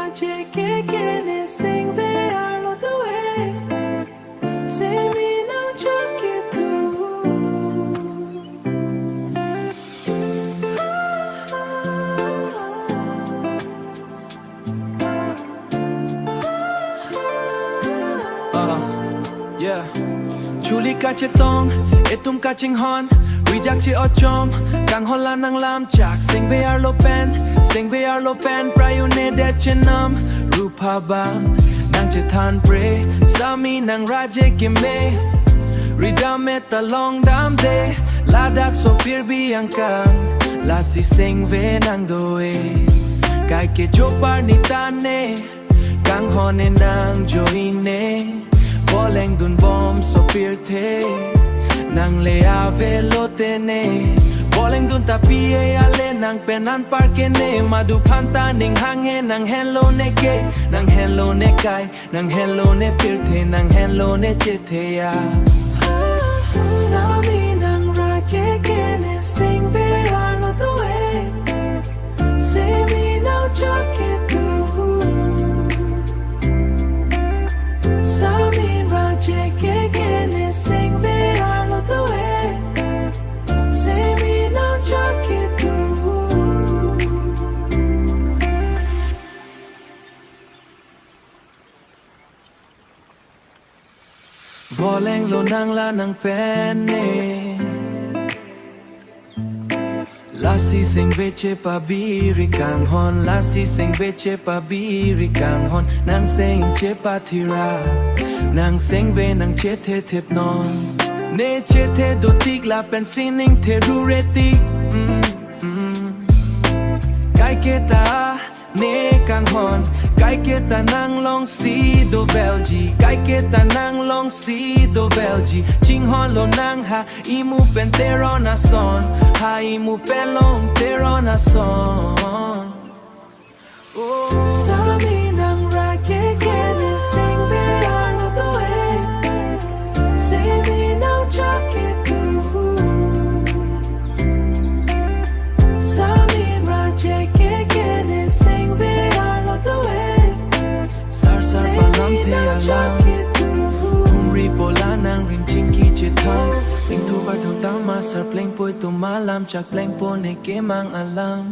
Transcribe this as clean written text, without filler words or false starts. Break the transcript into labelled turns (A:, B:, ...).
A: raje keme sing ve arlo the way say me now chuck it through
B: yeah chuli ka che tong etum ka ching hon Rijak che ochom kang hola nang lam chak sing ve ar lo pen prayune de chenam rupa bang nang che than pre sami nang raje keme ridame ta long dam de ladak so pir bi angkang la si sing ve nang doe kai ke chopar ni tane kang hone nang joine boleng dun bom so pir the nang le ave lotene boleng dun tapi ale nang penan parkene madu phanta ning hange nang hello ne ke nang hello ne kai nang hello ne pirthe nang hello ne chethe ya
A: sami nang raje keme sing ve arlo the way say me now chuck it through sami raje keme sing ve arlo the way say me now chuck it through
B: boleng lo nang la nang penne Lasi sing veche pa biri kan hon Lasi sing veche pa biri kan hon Nang sing che pa tira Nang sing ve nang che te tip non Ne che te do tik la pen sining te rureti Kai keta ne kang hon Kai keta nang long si do velji Kai keta nang long si do velji Ching hon lo nang ha imu pen teron a son Ha imu pen long teron a son
A: Sami nang raje keme sing ve arlo the way say me now chuck it through Sami raje keme sing ve arlo the way
B: Sar sar palam te alam Umri pola nang ring chinki che thang Ling tu ba tu ta ma sar pleng poi tu malam chak pleng po ne ke mang alam